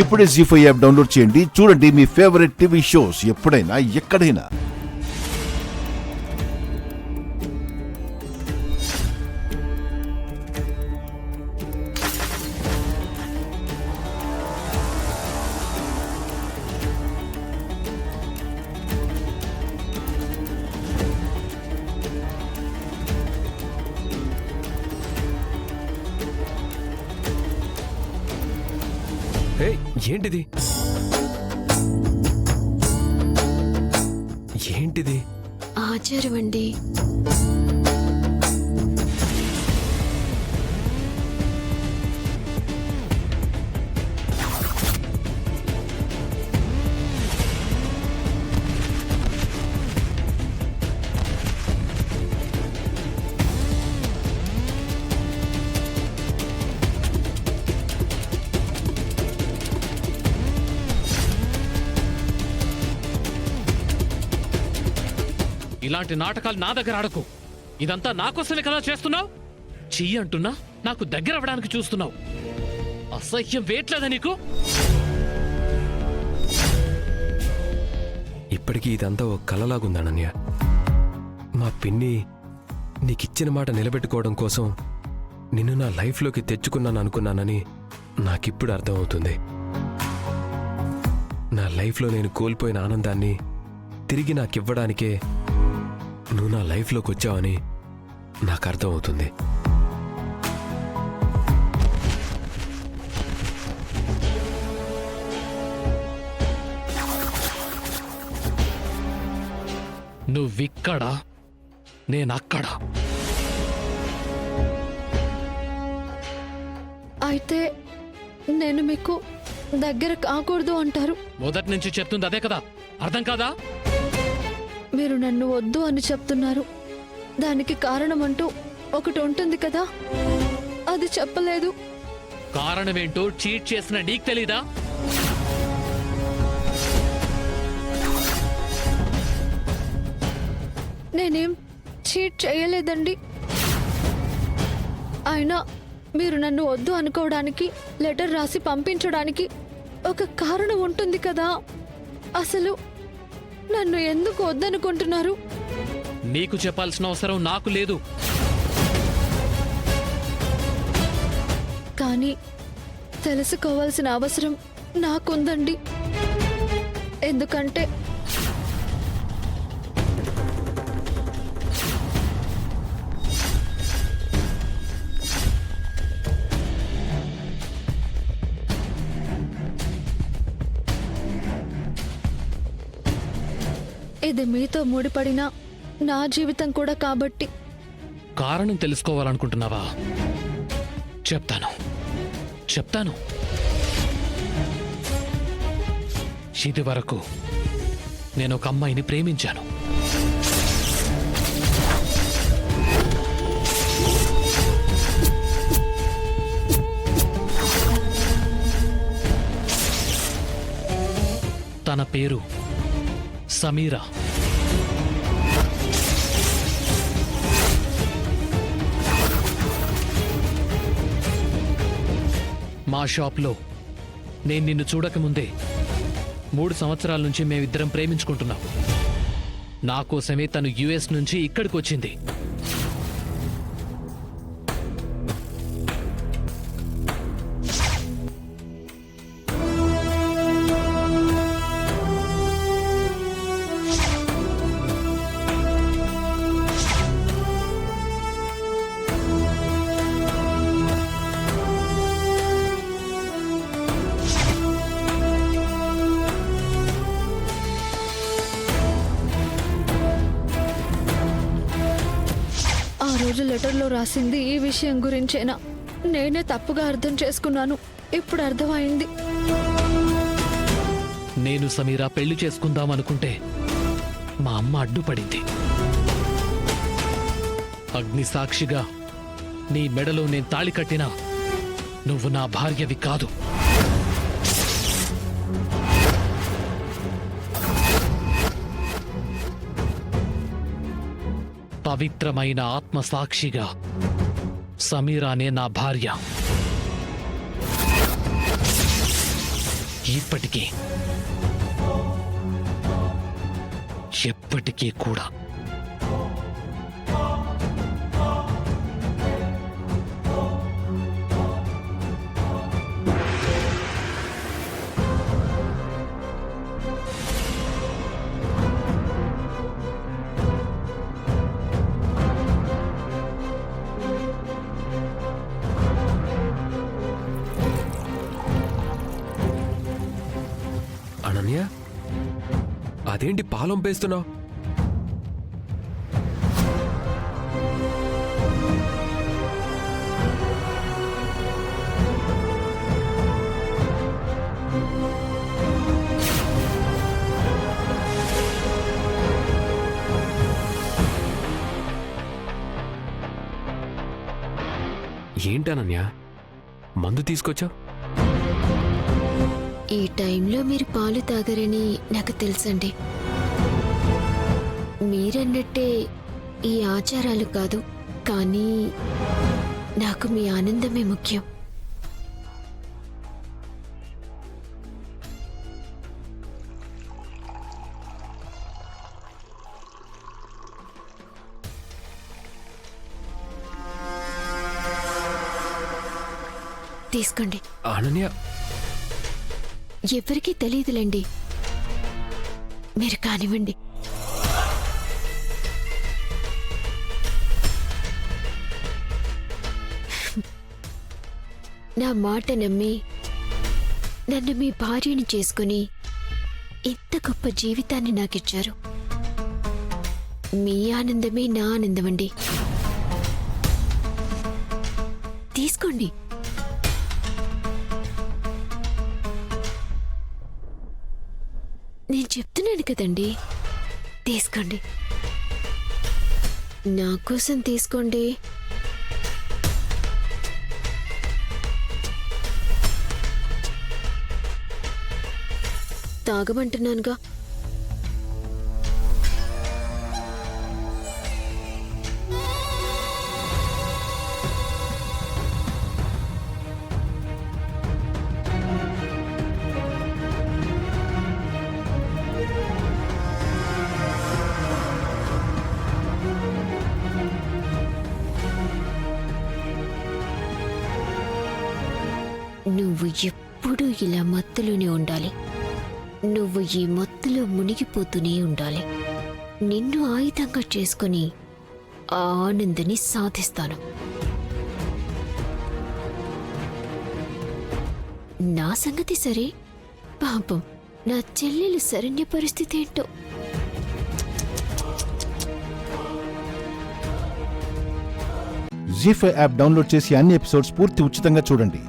ఇప్పుడే జీ5 app download చేయండి. చూడండి మీ ఫేవరెట్ టీవీ షోస్ ఎప్పుడైనా ఎక్కడైనా. ఏంటిది ఏంటిది? ఆచారం అండి. ఇలాంటి నాటకాలు నా దగ్గర ఆడకు. ఇదంతా నా కోసమే కదా చేస్తున్నావు. చెయ్యి అంటున్నా నాకు దగ్గర అవ్వడానికి చూస్తున్నావు. అసహ్యం వేయట్లేదా నీకు? ఇప్పటికీ ఇదంతా ఓ కలలాగుందనన్య. మా పిన్ని నీకిచ్చిన మాట నిలబెట్టుకోవడం కోసం నిన్ను నా లైఫ్లోకి తెచ్చుకున్నాను అనుకున్నానని నాకిప్పుడు అర్థమవుతుంది. నా లైఫ్లో నేను కోల్పోయిన ఆనందాన్ని తిరిగి నాకివ్వడానికే నువ్వు నా లైఫ్లోకి వచ్చావని నాకు అర్థమవుతుంది. నువ్విక్కడ, నేనక్కడ. అయితే నేను మీకు దగ్గర కాకూడదు అంటారు. మొదటి నుంచి చెప్తుంది అదే కదా, అర్థం కాదా? మీరు నన్ను వద్దు అని చెప్తున్నారు. దానికి కారణం అంటూ ఒకటి ఉంటుంది కదా, అది చెప్పలేదు. కారణమేంటో చీట్ చేసిన నీకు తెలీదా? నేనేం చీట్ చేయలేదండి. అయినా మీరు నన్ను వద్దు అనుకోవడానికి, లెటర్ రాసి పంపించడానికి ఒక కారణం ఉంటుంది కదా. అసలు నన్ను ఎందుకు వద్దనుకుంటున్నారు? నీకు చెప్పాల్సిన అవసరం నాకు లేదు. కానీ తెలుసుకోవాల్సిన అవసరం నాకుందండి. ఎందుకంటే ఇది మీతో ముడిపడిన నా జీవితం కూడా కాబట్టి. కారణం తెలుసుకోవాలనుకుంటున్నావా? చెప్తాను. ఇది వరకు నేను ఒక అమ్మాయిని ప్రేమించాను. తన పేరు సమీరా. మా షాప్లో నేను నిన్ను చూడకముందే 3 సంవత్సరాల నుంచి మేమిద్దరం ప్రేమించుకుంటున్నాం. నా కోసమే తను యుఎస్ నుంచి ఇక్కడికి వచ్చింది. లెటర్లో రాసింది ఈ విషయం గురించేనా? నేనే తప్పుగా అర్థం చేసుకున్నాను. ఇప్పుడు అర్థమైంది. నేను సమీరా పెళ్లి చేసుకుందామనుకుంటే మా అమ్మ అడ్డుపడింది. అగ్ని సాక్షిగా నీ మెడలో నేను తాళి కట్టినా నువ్వు నా భార్యవి కాదు. పవిత్రమైన ఆత్మసాక్షిగా సమీరానే నా భార్య. ఇప్పటికీ ఎప్పటికీ కూడా అనన్య అదేంటి పాలొంపేస్తున్నావు? ఏంటనన్య మందు తీసుకొచ్చావు? ఈ టైంలో మీరు పాలు తాగరని నాకు తెలుసండి. మీరన్నట్టే ఈ ఆచారాలు కాదు, కానీ నాకు మీ ఆనందమే ముఖ్యం. తీసుకోండి. అనన్య ఎవరికీ తెలియదులేండి, మీరు కానివ్వండి. నా మాట నమ్మి నన్ను మీ భార్యని చేసుకుని ఇంత గొప్ప జీవితాన్ని నాకిచ్చారు. మీ ఆనందమే నా ఆనందమండి. తీసుకోండి. నేను చెప్తున్నాను కదండి, తీసుకోండి. నా కోసం తీసుకోండి. తాగమంటున్నానుగా. నువ్వు ఎప్పుడూ ఇలా మత్తులోనే ఉండాలి. నువ్వు ఈ మత్తులో మునిగిపోతూనే ఉండాలి. నిన్ను ఆయుధంగా చేసుకుని ఆ ఆనందని సాధిస్తాను. నా సంగతి సరే, పాపం నా చెల్లెలు శరణ్య పరిస్థితి ఏంటో. జీ5 యాప్ డౌన్లోడ్ చేసి అన్ని ఎపిసోడ్స్ పూర్తి ఉచితంగా చూడండి.